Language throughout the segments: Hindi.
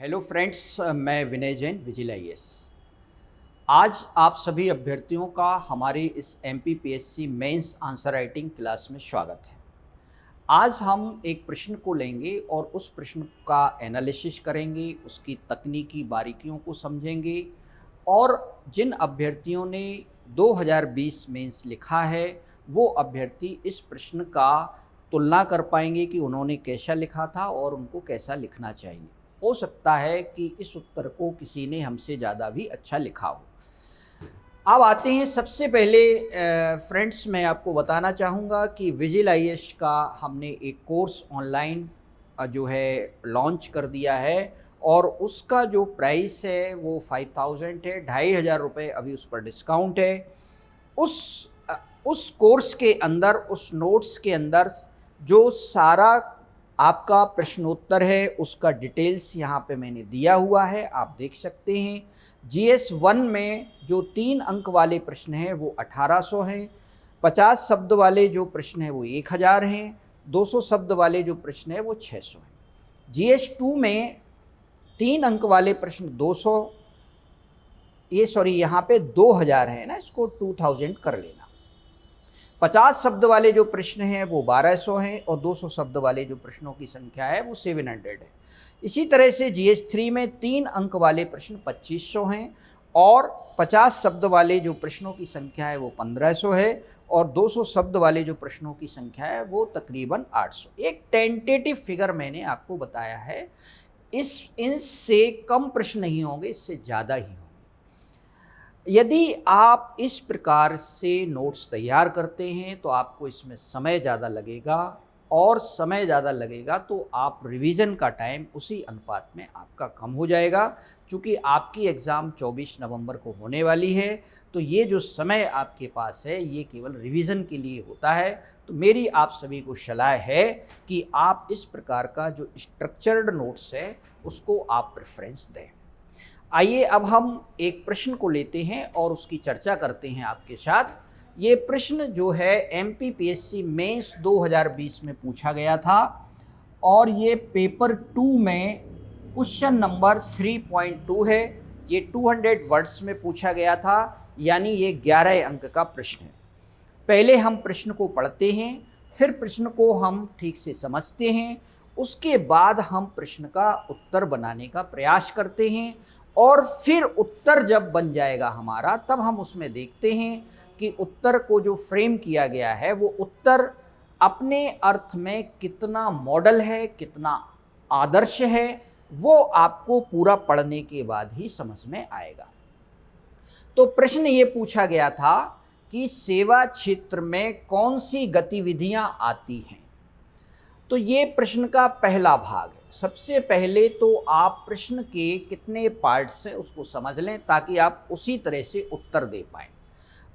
हेलो फ्रेंड्स, मैं विनय जैन, विजिल आईएएस। आज आप सभी अभ्यर्थियों का हमारे इस MPPSC mains answer writing class में स्वागत है। आज हम एक प्रश्न को लेंगे और उस प्रश्न का एनालिसिस करेंगे, उसकी तकनीकी बारीकियों को समझेंगे और जिन अभ्यर्थियों ने 2020 मेंस लिखा है वो अभ्यर्थी इस प्रश्न का तुलना कर पाएंगे कि उन्होंने कैसा लिखा था और उनको कैसा लिखना चाहिए। हो सकता है कि इस उत्तर को किसी ने हमसे ज़्यादा भी अच्छा लिखा हो। अब आते हैं, सबसे पहले फ्रेंड्स मैं आपको बताना चाहूँगा कि विजिल आईएएस का हमने एक कोर्स ऑनलाइन जो है लॉन्च कर दिया है और उसका जो प्राइस है वो 5000 है, 2500 रुपये अभी उस पर डिस्काउंट है। उस कोर्स के अंदर, उस नोट्स के अंदर जो सारा आपका प्रश्नोत्तर है उसका डिटेल्स यहाँ पे मैंने दिया हुआ है, आप देख सकते हैं। जीएस 1 में जो 3 अंक वाले प्रश्न हैं वो 1800 हैं, 50 शब्द वाले जो प्रश्न हैं वो 1000 हैं, 200 शब्द वाले जो प्रश्न है वो 600 हैं। जीएस 2 में 3 अंक वाले प्रश्न 200, यहाँ पे 2000 है ना, इसको 2000 कर लेना। 50 शब्द वाले जो प्रश्न हैं वो 1200 हैं और 200 शब्द वाले जो प्रश्नों की संख्या है वो 700 है। इसी तरह से जीएस 3 में 3 अंक वाले प्रश्न 2500 हैं और 50 शब्द वाले जो प्रश्नों की संख्या है वो 1500 है और 200 शब्द वाले जो प्रश्नों की संख्या है वो तकरीबन 800। एक टेंटेटिव फिगर मैंने आपको बताया है, इनसे कम प्रश्न नहीं होंगे, इससे ज़्यादा ही होंगे। यदि आप इस प्रकार से नोट्स तैयार करते हैं तो आपको इसमें समय ज़्यादा लगेगा और समय ज़्यादा लगेगा तो आप रिवीजन का टाइम उसी अनुपात में आपका कम हो जाएगा। क्योंकि आपकी एग्ज़ाम 24 नवंबर को होने वाली है तो ये जो समय आपके पास है ये केवल रिवीजन के लिए होता है। तो मेरी आप सभी को सलाह है कि आप इस प्रकार का जो स्ट्रक्चर्ड नोट्स है उसको आप प्रेफरेंस दें। आइए अब हम एक प्रश्न को लेते हैं और उसकी चर्चा करते हैं आपके साथ। ये प्रश्न जो है एमपीपीएससी मेंस 2020 में पूछा गया था और ये पेपर 2 में क्वेश्चन नंबर 3.2 है। ये 200 वर्ड्स में पूछा गया था, यानी ये 11 अंक का प्रश्न है। पहले हम प्रश्न को पढ़ते हैं, फिर प्रश्न को हम ठीक से समझते हैं, उसके बाद हम प्रश्न का उत्तर बनाने का प्रयास करते हैं और फिर उत्तर जब बन जाएगा हमारा तब हम उसमें देखते हैं कि उत्तर को जो फ्रेम किया गया है वो उत्तर अपने अर्थ में कितना मॉडल है, कितना आदर्श है, वो आपको पूरा पढ़ने के बाद ही समझ में आएगा। तो प्रश्न ये पूछा गया था कि सेवा क्षेत्र में कौन सी गतिविधियां आती हैं। तो ये प्रश्न का पहला भाग है। सबसे पहले तो आप प्रश्न के कितने पार्ट्स हैं उसको समझ लें ताकि आप उसी तरह से उत्तर दे पाएं।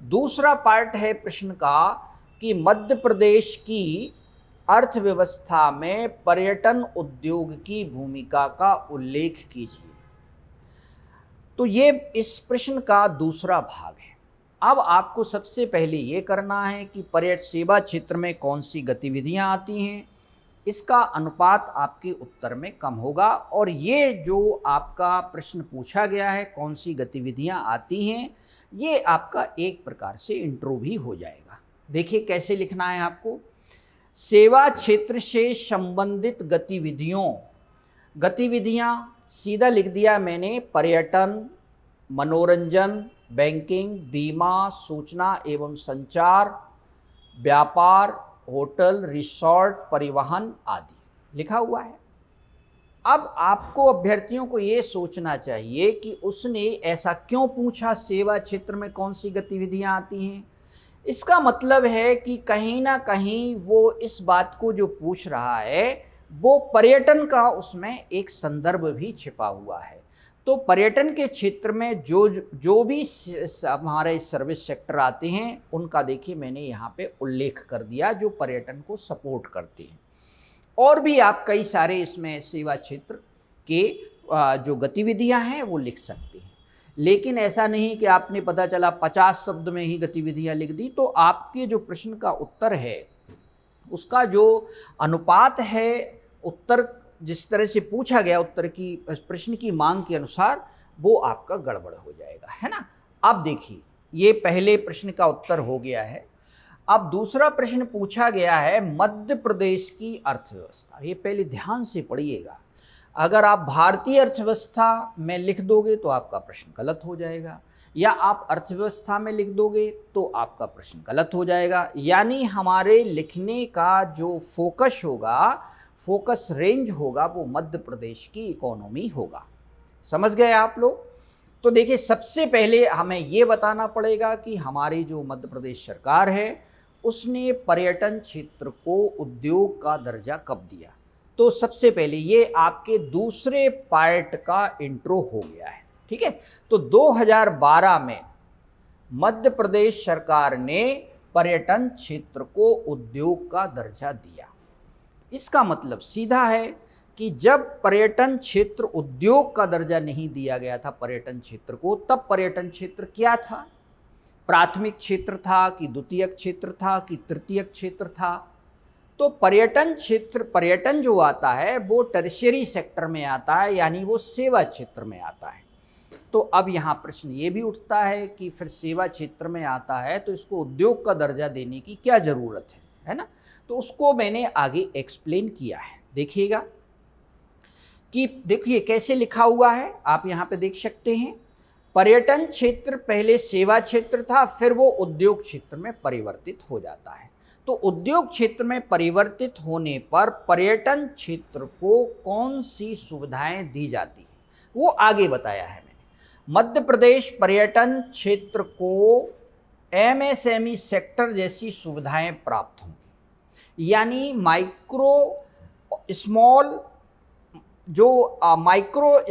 दूसरा पार्ट है प्रश्न का कि मध्य प्रदेश की अर्थव्यवस्था में पर्यटन उद्योग की भूमिका का उल्लेख कीजिए। तो ये इस प्रश्न का दूसरा भाग है। अब आपको सबसे पहले ये करना है कि पर्यटन सेवा क्षेत्र में कौन सी गतिविधियां आती हैं, इसका अनुपात आपके उत्तर में कम होगा। और ये जो आपका प्रश्न पूछा गया है कौन सी गतिविधियां आती हैं, ये आपका एक प्रकार से इंट्रो भी हो जाएगा। देखिए कैसे लिखना है आपको। सेवा क्षेत्र से संबंधित गतिविधियां सीधा लिख दिया मैंने, पर्यटन, मनोरंजन, बैंकिंग, बीमा, सूचना एवं संचार, व्यापार, होटल, रिसोर्ट, परिवहन आदि लिखा हुआ है। अब आपको अभ्यर्थियों को ये सोचना चाहिए कि उसने ऐसा क्यों पूछा, सेवा क्षेत्र में कौन सी गतिविधियां आती हैं। इसका मतलब है कि कहीं ना कहीं वो इस बात को जो पूछ रहा है वो पर्यटन का उसमें एक संदर्भ भी छिपा हुआ है। तो पर्यटन के क्षेत्र में जो भी हमारे सर्विस सेक्टर आते हैं उनका देखिए मैंने यहाँ पे उल्लेख कर दिया जो पर्यटन को सपोर्ट करते हैं। और भी आप कई सारे इसमें सेवा क्षेत्र के जो गतिविधियां हैं वो लिख सकते हैं। लेकिन ऐसा नहीं कि आपने पता चला 50 शब्द में ही गतिविधियां लिख दी, तो आपके जो प्रश्न का उत्तर है उसका जो अनुपात है उत्तर जिस तरह से पूछा गया उत्तर की प्रश्न की मांग के अनुसार वो आपका गड़बड़ हो जाएगा, है ना। अब देखिए, ये पहले प्रश्न का उत्तर हो गया है। अब दूसरा प्रश्न पूछा गया है मध्य प्रदेश की अर्थव्यवस्था। ये पहले ध्यान से पढ़िएगा। अगर आप भारतीय अर्थव्यवस्था में लिख दोगे तो आपका प्रश्न गलत हो जाएगा, या आप अर्थव्यवस्था में लिख दोगे तो आपका प्रश्न गलत हो जाएगा। यानी हमारे लिखने का जो फोकस होगा, फोकस रेंज होगा, वो मध्य प्रदेश की इकोनॉमी होगा। समझ गए आप लोग। तो देखिए, सबसे पहले हमें ये बताना पड़ेगा कि हमारी जो मध्य प्रदेश सरकार है उसने पर्यटन क्षेत्र को उद्योग का दर्जा कब दिया। तो सबसे पहले ये आपके दूसरे पार्ट का इंट्रो हो गया है, ठीक है। तो 2012 में मध्य प्रदेश सरकार ने पर्यटन क्षेत्र को उद्योग का दर्जा दिया। इसका मतलब सीधा है कि जब पर्यटन क्षेत्र उद्योग का दर्जा नहीं दिया गया था पर्यटन क्षेत्र को, तब पर्यटन क्षेत्र क्या था? प्राथमिक क्षेत्र था कि द्वितीयक क्षेत्र था कि तृतीयक क्षेत्र था? तो पर्यटन क्षेत्र, पर्यटन जो आता है वो टर्शियरी सेक्टर में आता है, यानी वो सेवा क्षेत्र में आता है। तो अब यहाँ प्रश्न ये भी उठता है कि फिर सेवा क्षेत्र में आता है तो इसको उद्योग का दर्जा देने की क्या ज़रूरत है ना। तो उसको मैंने आगे एक्सप्लेन किया है। देखिएगा कि देखिए कैसे लिखा हुआ है, आप यहाँ पे देख सकते हैं। पर्यटन क्षेत्र पहले सेवा क्षेत्र था, फिर वो उद्योग क्षेत्र में परिवर्तित हो जाता है। तो उद्योग क्षेत्र में परिवर्तित होने पर पर्यटन क्षेत्र को कौन सी सुविधाएं दी जाती हैं वो आगे बताया है मैंने। मध्य प्रदेश पर्यटन क्षेत्र को एमएसएमई सेक्टर जैसी सुविधाएं प्राप्त होंगी, यानी माइक्रो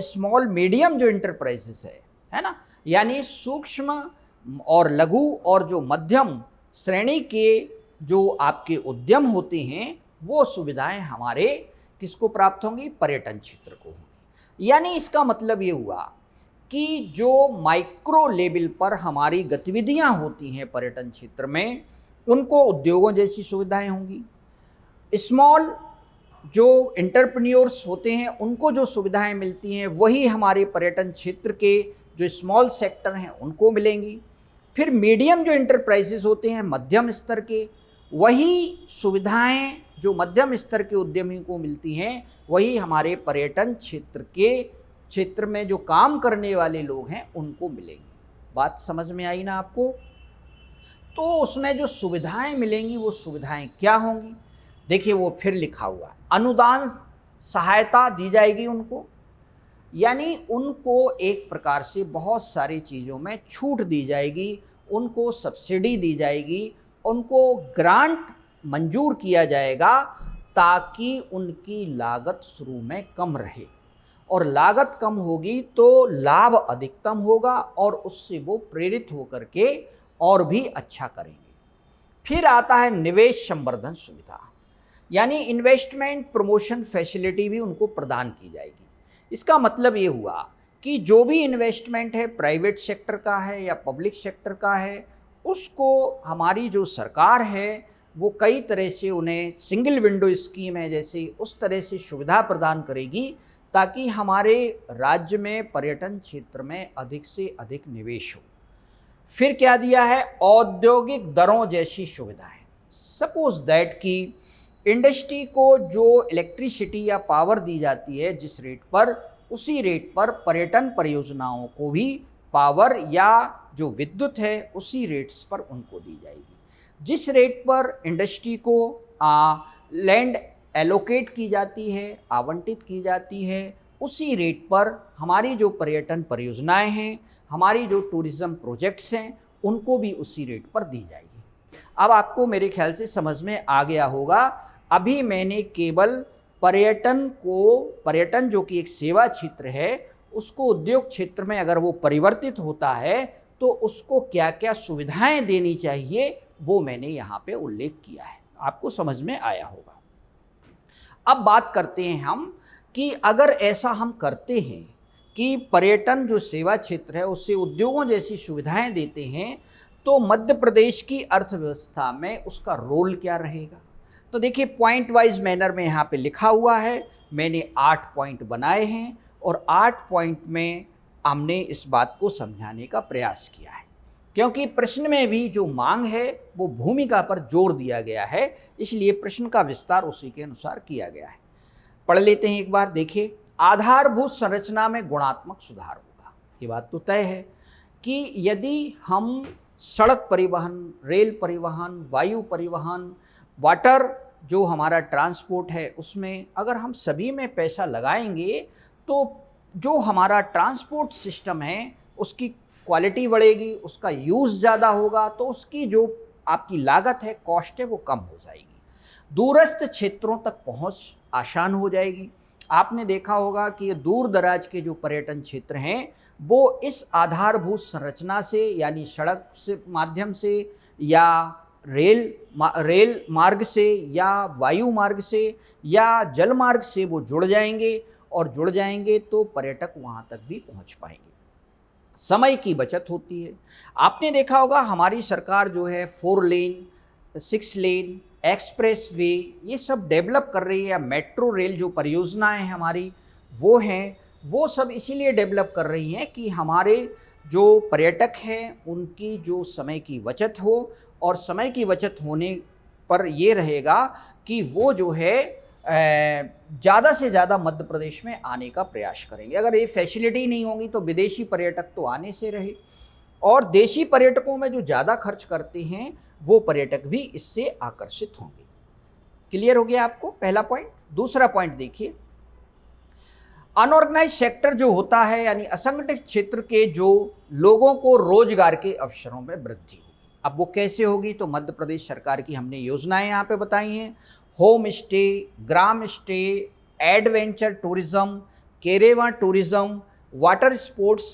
स्मॉल मीडियम जो इंटरप्राइजेस है ना, यानी सूक्ष्म और लघु और जो मध्यम श्रेणी के जो आपके उद्यम होते हैं वो सुविधाएं हमारे किसको प्राप्त होंगी? पर्यटन क्षेत्र को होंगी। यानी इसका मतलब ये हुआ कि जो माइक्रो लेवल पर हमारी गतिविधियां होती हैं पर्यटन क्षेत्र में, उनको उद्योगों जैसी सुविधाएं होंगी। स्मॉल जो एंटरप्रेन्योर्स होते हैं उनको जो सुविधाएं मिलती हैं वही हमारे पर्यटन क्षेत्र के जो स्मॉल सेक्टर हैं उनको मिलेंगी। फिर मीडियम जो इंटरप्राइजेस होते हैं मध्यम स्तर के, वही सुविधाएं जो मध्यम स्तर के उद्यमी को मिलती हैं वही हमारे पर्यटन क्षेत्र में जो काम करने वाले लोग हैं उनको मिलेंगी। बात समझ में आई ना आपको? तो उसमें जो सुविधाएं मिलेंगी वो सुविधाएं क्या होंगी? देखिए वो फिर लिखा हुआ है, अनुदान सहायता दी जाएगी उनको, यानी उनको एक प्रकार से बहुत सारी चीज़ों में छूट दी जाएगी, उनको सब्सिडी दी जाएगी, उनको ग्रांट मंजूर किया जाएगा ताकि उनकी लागत शुरू में कम रहे, और लागत कम होगी तो लाभ अधिकतम होगा और उससे वो प्रेरित होकर के और भी अच्छा करेंगे। फिर आता है निवेश संवर्धन सुविधा, यानी इन्वेस्टमेंट प्रमोशन फैसिलिटी भी उनको प्रदान की जाएगी। इसका मतलब ये हुआ कि जो भी इन्वेस्टमेंट है प्राइवेट सेक्टर का है या पब्लिक सेक्टर का है, उसको हमारी जो सरकार है वो कई तरह से उन्हें सिंगल विंडो स्कीम है जैसे उस तरह से सुविधा प्रदान करेगी ताकि हमारे राज्य में पर्यटन क्षेत्र में अधिक से अधिक निवेश हो। फिर क्या दिया है? औद्योगिक दरों जैसी सुविधाएं। सपोज दैट कि इंडस्ट्री को जो इलेक्ट्रिसिटी या पावर दी जाती है जिस रेट पर, उसी रेट पर पर्यटन परियोजनाओं को भी पावर या जो विद्युत है उसी रेट्स पर उनको दी जाएगी। जिस रेट पर इंडस्ट्री को लैंड एलोकेट की जाती है, आवंटित की जाती है, उसी रेट पर हमारी जो पर्यटन परियोजनाएं हैं, हमारी जो टूरिज़्म प्रोजेक्ट्स हैं, उनको भी उसी रेट पर दी जाएगी। अब आपको मेरे ख्याल से समझ में आ गया होगा। अभी मैंने केवल पर्यटन जो कि एक सेवा क्षेत्र है, उसको उद्योग क्षेत्र में अगर वो परिवर्तित होता है तो उसको क्या क्या सुविधाएं देनी चाहिए वो मैंने यहाँ पे उल्लेख किया है। आपको समझ में आया होगा। अब बात करते हैं हम कि अगर ऐसा हम करते हैं कि पर्यटन जो सेवा क्षेत्र है उससे उद्योगों जैसी सुविधाएं देते हैं तो मध्य प्रदेश की अर्थव्यवस्था में उसका रोल क्या रहेगा। तो देखिए पॉइंट वाइज मैनर में यहाँ पे लिखा हुआ है। मैंने 8 पॉइंट बनाए हैं और 8 पॉइंट में हमने इस बात को समझाने का प्रयास किया है, क्योंकि प्रश्न में भी जो मांग है वो भूमिका पर जोर दिया गया है, इसलिए प्रश्न का विस्तार उसी के अनुसार किया गया है। पढ़ लेते हैं एक बार। देखिए, आधारभूत संरचना में गुणात्मक सुधार होगा। ये बात तो तय है कि यदि हम सड़क परिवहन, रेल परिवहन, वायु परिवहन, वाटर जो हमारा ट्रांसपोर्ट है, उसमें अगर हम सभी में पैसा लगाएंगे तो जो हमारा ट्रांसपोर्ट सिस्टम है उसकी क्वालिटी बढ़ेगी, उसका यूज़ ज़्यादा होगा, तो उसकी जो आपकी लागत है, कॉस्ट है, वो कम हो जाएगी। दूरस्थ क्षेत्रों तक पहुंच आसान हो जाएगी। आपने देखा होगा कि दूर दराज के जो पर्यटन क्षेत्र हैं वो इस आधारभूत संरचना से, यानी सड़क से माध्यम से या रेल मार्ग से या वायु मार्ग से या जल मार्ग से वो जुड़ जाएंगे, और जुड़ जाएंगे तो पर्यटक वहाँ तक भी पहुँच पाएंगे। समय की बचत होती है। आपने देखा होगा हमारी सरकार जो है 4 लेन, 6 लेन, एक्सप्रेस वे ये सब डेवलप कर रही है, या मेट्रो रेल जो परियोजनाएं हमारी वो हैं, वो सब इसीलिए डेवलप कर रही हैं कि हमारे जो पर्यटक हैं उनकी जो समय की बचत हो, और समय की बचत होने पर ये रहेगा कि वो जो है ज़्यादा से ज़्यादा मध्य प्रदेश में आने का प्रयास करेंगे। अगर ये फैसिलिटी नहीं होगी तो विदेशी पर्यटक तो आने से रहे, और देशी पर्यटकों में जो ज़्यादा खर्च करते हैं वो पर्यटक भी इससे आकर्षित होंगे। क्लियर हो गया आपको पहला पॉइंट। दूसरा पॉइंट देखिए, अनऑर्गेनाइज सेक्टर जो होता है, यानी असंगठित क्षेत्र के जो लोगों को रोजगार के अवसरों में वृद्धि होगी। अब वो कैसे होगी, तो मध्य प्रदेश सरकार की हमने योजनाएं यहाँ पे बताई हैं। होम स्टे, ग्राम स्टे, एडवेंचर टूरिज्म, केरेवा टूरिज्म, वाटर स्पोर्ट्स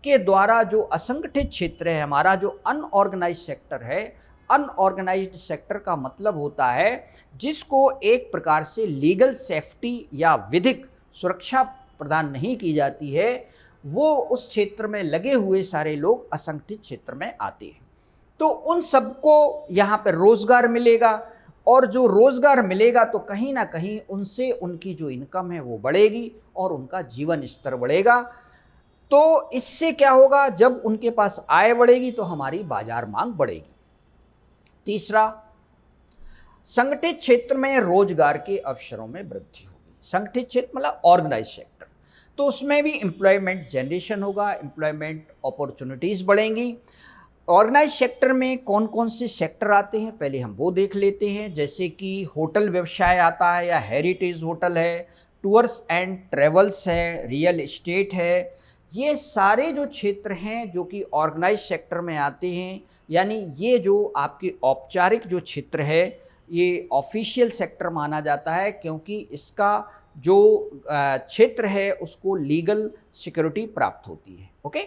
के द्वारा जो असंगठित क्षेत्र है हमारा, जो अनऑर्गेनाइज सेक्टर है, अनऑर्गेनाइज्ड सेक्टर का मतलब होता है जिसको एक प्रकार से लीगल सेफ्टी या विधिक सुरक्षा प्रदान नहीं की जाती है, वो उस क्षेत्र में लगे हुए सारे लोग असंगठित क्षेत्र में आते हैं। तो उन सबको यहाँ पर रोजगार मिलेगा, और जो रोजगार मिलेगा तो कहीं ना कहीं उनसे उनकी जो इनकम है वो बढ़ेगी और उनका जीवन स्तर बढ़ेगा। तो इससे क्या होगा, जब उनके पास आय बढ़ेगी तो हमारी बाजार मांग बढ़ेगी। तीसरा, संगठित क्षेत्र में रोजगार के अवसरों में वृद्धि होगी। संगठित क्षेत्र मतलब ऑर्गेनाइज सेक्टर, तो उसमें भी एम्प्लॉयमेंट जनरेशन होगा, एम्प्लॉयमेंट अपॉर्चुनिटीज़ बढ़ेंगी। ऑर्गेनाइज सेक्टर में कौन कौन से सेक्टर आते हैं पहले हम वो देख लेते हैं। जैसे कि होटल व्यवसाय आता है, या हेरिटेज होटल है, टूर्स एंड ट्रेवल्स है, रियल एस्टेट है। ये सारे जो क्षेत्र हैं जो कि ऑर्गेनाइज सेक्टर में आते हैं, यानी ये जो आपके औपचारिक जो क्षेत्र है ये ऑफिशियल सेक्टर माना जाता है, क्योंकि इसका जो क्षेत्र है उसको लीगल सिक्योरिटी प्राप्त होती है। ओके।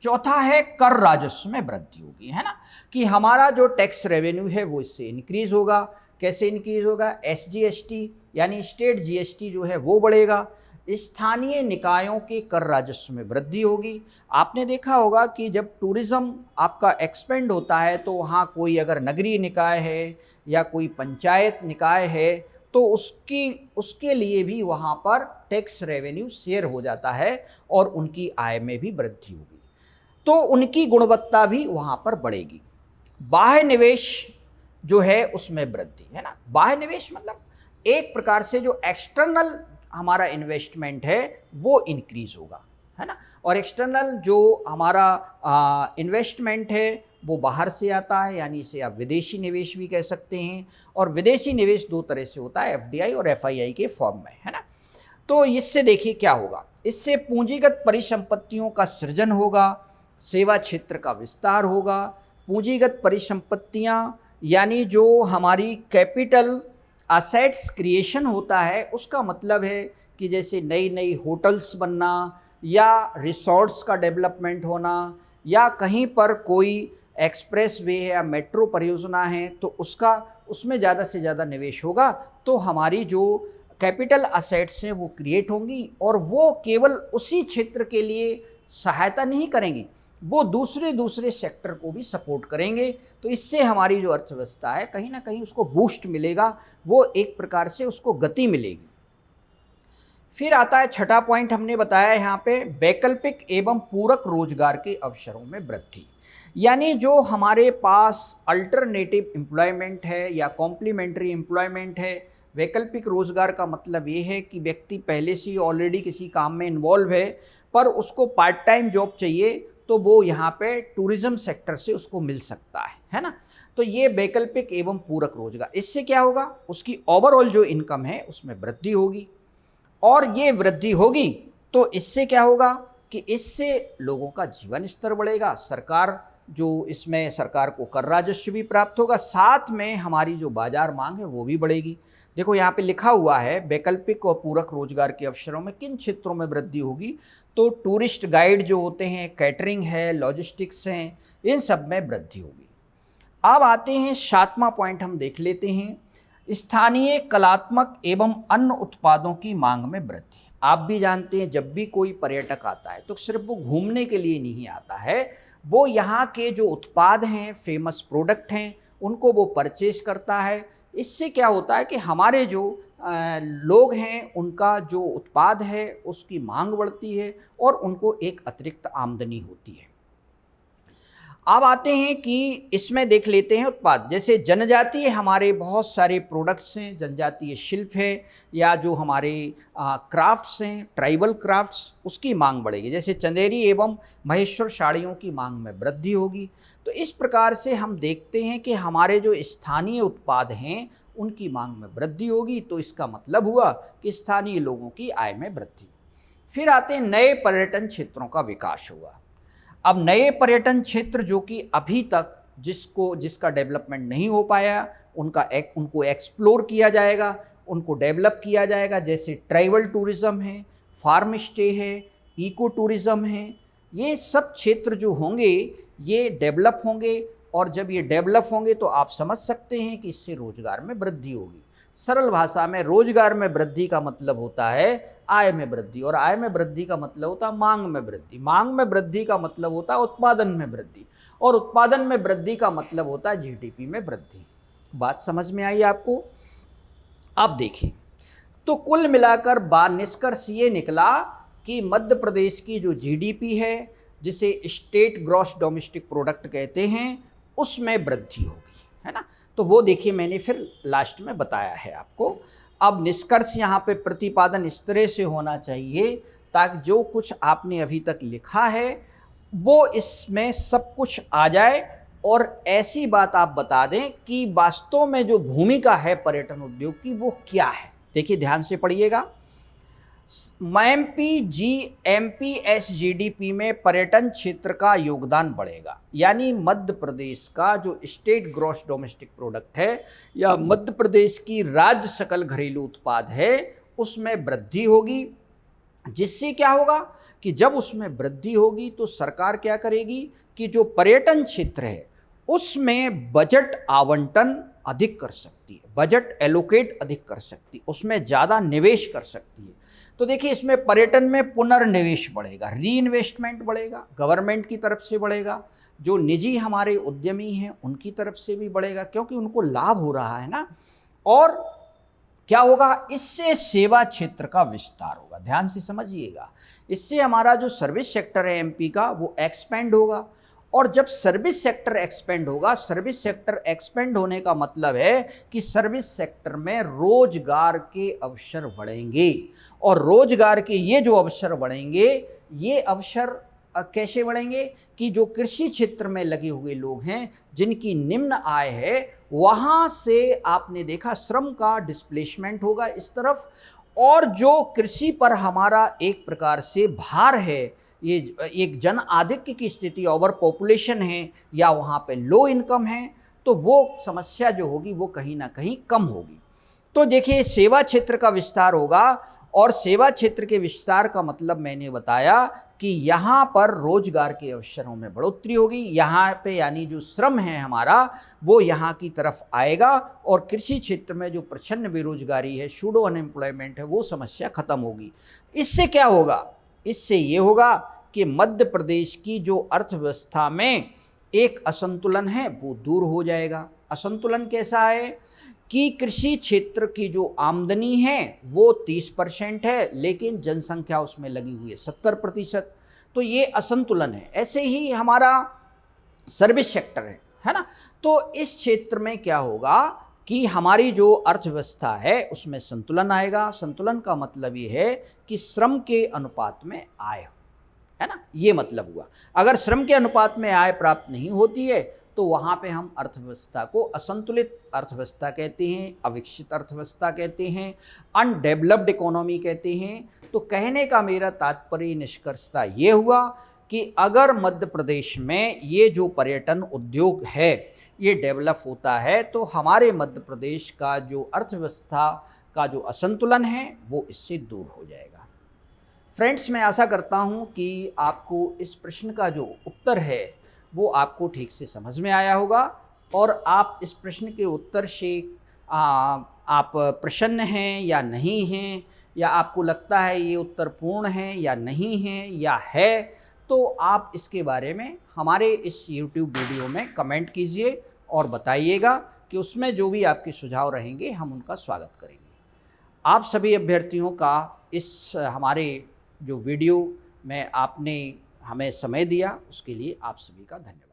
चौथा है कर राजस्व में वृद्धि होगी, है ना, कि हमारा जो टैक्स रेवेन्यू है वो इससे इंक्रीज होगा। कैसे इंक्रीज होगा, SGST यानी स्टेट GST जो है वो बढ़ेगा। स्थानीय निकायों के कर राजस्व में वृद्धि होगी। आपने देखा होगा कि जब टूरिज़्म आपका एक्सपेंड होता है तो वहाँ कोई अगर नगरीय निकाय है या कोई पंचायत निकाय है तो उसके लिए भी वहाँ पर टैक्स रेवेन्यू शेयर हो जाता है और उनकी आय में भी वृद्धि होगी, तो उनकी गुणवत्ता भी वहाँ पर बढ़ेगी। बाह्य निवेश जो है उसमें वृद्धि, है ना। बाह्य निवेश मतलब एक प्रकार से जो एक्सटर्नल हमारा इन्वेस्टमेंट है वो इंक्रीज होगा, है ना। और एक्सटर्नल जो हमारा इन्वेस्टमेंट है वो बाहर से आता है, यानी इसे आप विदेशी निवेश भी कह सकते हैं। और विदेशी निवेश दो तरह से होता है, FDI और FII के फॉर्म में, है ना। तो इससे देखिए क्या होगा, इससे पूंजीगत परिसंपत्तियों का सृजन होगा, सेवा क्षेत्र का विस्तार होगा। पूंजीगत परिसंपत्तियां यानी जो हमारी कैपिटल असेट्स क्रिएशन होता है, उसका मतलब है कि जैसे नई नई होटल्स बनना या रिसोर्ट्स का डेवलपमेंट होना, या कहीं पर कोई एक्सप्रेस वे है या मेट्रो परियोजना है तो उसमें ज़्यादा से ज़्यादा निवेश होगा, तो हमारी जो कैपिटल असेट्स हैं वो क्रिएट होंगी, और वो केवल उसी क्षेत्र के लिए सहायता नहीं करेंगी, वो दूसरे सेक्टर को भी सपोर्ट करेंगे। तो इससे हमारी जो अर्थव्यवस्था है कहीं ना कहीं उसको बूस्ट मिलेगा, वो एक प्रकार से उसको गति मिलेगी। फिर आता है छठा पॉइंट, हमने बताया यहाँ पे वैकल्पिक एवं पूरक रोजगार के अवसरों में वृद्धि। यानी जो हमारे पास अल्टरनेटिव एम्प्लॉयमेंट है या कॉम्प्लीमेंट्री एम्प्लॉयमेंट है, वैकल्पिक रोजगार का मतलब ये है कि व्यक्ति पहले से ही ऑलरेडी किसी काम में इन्वॉल्व है पर उसको पार्ट टाइम जॉब चाहिए, तो वो यहाँ पे टूरिज्म सेक्टर से उसको मिल सकता है ना। तो ये वैकल्पिक एवं पूरक रोजगार, इससे क्या होगा, उसकी ओवरऑल जो इनकम है उसमें वृद्धि होगी। और ये वृद्धि होगी तो इससे क्या होगा कि इससे लोगों का जीवन स्तर बढ़ेगा, सरकार जो इसमें सरकार को कर राजस्व भी प्राप्त होगा, साथ में हमारी जो बाजार मांग है वो भी बढ़ेगी। देखो यहाँ पे लिखा हुआ है वैकल्पिक और पूरक रोजगार के अवसरों में किन क्षेत्रों में वृद्धि होगी, तो टूरिस्ट गाइड जो होते हैं, कैटरिंग है, लॉजिस्टिक्स हैं, इन सब में वृद्धि होगी। अब आते हैं 7वां पॉइंट, हम देख लेते हैं स्थानीय कलात्मक एवं अन्य उत्पादों की मांग में वृद्धि। आप भी जानते हैं जब भी कोई पर्यटक आता है तो सिर्फ वो घूमने के लिए नहीं आता है, वो यहाँ के जो उत्पाद हैं, फेमस प्रोडक्ट हैं, उनको वो परचेज करता है। इससे क्या होता है कि हमारे जो लोग हैं उनका जो उत्पाद है उसकी मांग बढ़ती है और उनको एक अतिरिक्त आमदनी होती है। अब आते हैं कि इसमें देख लेते हैं उत्पाद, जैसे जनजातीय हमारे बहुत सारे प्रोडक्ट्स हैं, जनजातीय शिल्प है या जो हमारे क्राफ्ट्स हैं, ट्राइबल क्राफ्ट्स, उसकी मांग बढ़ेगी। जैसे चंदेरी एवं महेश्वर साड़ियों की मांग में वृद्धि होगी। तो इस प्रकार से हम देखते हैं कि हमारे जो स्थानीय उत्पाद हैं उनकी मांग में वृद्धि होगी, तो इसका मतलब हुआ कि स्थानीय लोगों की आय में वृद्धि। फिर आते हैं नए पर्यटन क्षेत्रों का विकास होगा। अब नए पर्यटन क्षेत्र जो कि अभी तक जिसका डेवलपमेंट नहीं हो पाया, उनको एक्सप्लोर किया जाएगा, उनको डेवलप किया जाएगा। जैसे ट्राइबल टूरिज़्म है, फार्म स्टे है, इको टूरिज़्म है, ये सब क्षेत्र जो होंगे ये डेवलप होंगे। और जब ये डेवलप होंगे तो आप समझ सकते हैं कि इससे रोजगार में वृद्धि होगी। सरल भाषा में रोजगार में वृद्धि का मतलब होता है आय में वृद्धि, और आय में वृद्धि का मतलब होता है मांग में वृद्धि, मांग में वृद्धि का मतलब होता है उत्पादन में वृद्धि, और उत्पादन में वृद्धि का मतलब होता है जीडीपी में वृद्धि। बात समझ में आई आपको? अब देखिए, तो कुल मिलाकर निष्कर्ष ये निकला कि मध्य प्रदेश की जो जीडीपी है, जिसे स्टेट ग्रॉस डोमेस्टिक प्रोडक्ट कहते हैं, उसमें वृद्धि होगी, है ना। तो वो देखिए मैंने फिर लास्ट में बताया है आपको। अब निष्कर्ष यहाँ पे प्रतिपादन इस तरह से होना चाहिए ताकि जो कुछ आपने अभी तक लिखा है वो इसमें सब कुछ आ जाए, और ऐसी बात आप बता दें कि वास्तव में जो भूमिका है पर्यटन उद्योग की वो क्या है। देखिए ध्यान से पढ़िएगा। एमपीएसजीडीपी में पर्यटन क्षेत्र का योगदान बढ़ेगा, यानी मध्य प्रदेश का जो स्टेट ग्रॉस डोमेस्टिक प्रोडक्ट है या मध्य प्रदेश की राज्य सकल घरेलू उत्पाद है उसमें वृद्धि होगी। जिससे क्या होगा कि जब उसमें वृद्धि होगी तो सरकार क्या करेगी कि जो पर्यटन क्षेत्र है उसमें बजट आवंटन अधिक कर सकती है, बजट एलोकेट अधिक कर सकती है, उसमें ज़्यादा निवेश कर सकती है। तो देखिए इसमें पर्यटन में पुनर्निवेश बढ़ेगा, री इन्वेस्टमेंट बढ़ेगा, गवर्नमेंट की तरफ से बढ़ेगा, जो निजी हमारे उद्यमी हैं उनकी तरफ से भी बढ़ेगा, क्योंकि उनको लाभ हो रहा है ना। और क्या होगा, इससे सेवा क्षेत्र का विस्तार होगा। ध्यान से समझिएगा, इससे हमारा जो सर्विस सेक्टर है एमपी का वो एक्सपेंड होगा। और जब सर्विस सेक्टर एक्सपेंड होगा, सर्विस सेक्टर एक्सपेंड होने का मतलब है कि सर्विस सेक्टर में रोजगार के अवसर बढ़ेंगे, और रोजगार के ये जो अवसर बढ़ेंगे, ये अवसर कैसे बढ़ेंगे कि जो कृषि क्षेत्र में लगे हुए लोग हैं जिनकी निम्न आय है, वहाँ से आपने देखा श्रम का डिस्प्लेसमेंट होगा इस तरफ, और जो कृषि पर हमारा एक प्रकार से भार है, ये एक जन आधिक्य की स्थिति, ओवर पॉपुलेशन है या वहाँ पे लो इनकम है, तो वो समस्या जो होगी वो कहीं ना कहीं कम होगी। तो देखिए सेवा क्षेत्र का विस्तार होगा, और सेवा क्षेत्र के विस्तार का मतलब मैंने बताया कि यहाँ पर रोजगार के अवसरों में बढ़ोतरी होगी। यहाँ पे यानी जो श्रम है हमारा वो यहाँ की तरफ आएगा, और कृषि क्षेत्र में जो प्रचंड बेरोजगारी है, सूडो अनएम्प्लॉयमेंट है, वो समस्या खत्म होगी। इससे क्या होगा, इससे ये होगा कि मध्य प्रदेश की जो अर्थव्यवस्था में एक असंतुलन है वो दूर हो जाएगा। असंतुलन कैसा है कि कृषि क्षेत्र की जो आमदनी है वो 30% है, लेकिन जनसंख्या उसमें लगी हुई है 70%। तो ये असंतुलन है। ऐसे ही हमारा सर्विस सेक्टर है ना। तो इस क्षेत्र में क्या होगा कि हमारी जो अर्थव्यवस्था है उसमें संतुलन आएगा। संतुलन का मतलब ये है कि श्रम के अनुपात में आय, है ना, ये मतलब हुआ। अगर श्रम के अनुपात में आय प्राप्त नहीं होती है तो वहाँ पे हम अर्थव्यवस्था को असंतुलित अर्थव्यवस्था कहते हैं, अविकसित अर्थव्यवस्था कहते हैं, अनडेवलप्ड इकोनॉमी कहते हैं। तो कहने का मेरा तात्पर्य निष्कर्षता ये हुआ कि अगर मध्य प्रदेश में ये जो पर्यटन उद्योग है ये डेवलप होता है तो हमारे मध्य प्रदेश का जो अर्थव्यवस्था का जो असंतुलन है वो इससे दूर हो जाएगा। फ्रेंड्स, मैं आशा करता हूँ कि आपको इस प्रश्न का जो उत्तर है वो आपको ठीक से समझ में आया होगा और आप इस प्रश्न के उत्तर से आप प्रसन्न हैं या नहीं हैं, या आपको लगता है ये उत्तर पूर्ण है या नहीं है या है, तो आप इसके बारे में हमारे इस YouTube वीडियो में कमेंट कीजिए और बताइएगा कि उसमें जो भी आपके सुझाव रहेंगे हम उनका स्वागत करेंगे। आप सभी अभ्यर्थियों का इस हमारे जो वीडियो में आपने हमें समय दिया उसके लिए आप सभी का धन्यवाद।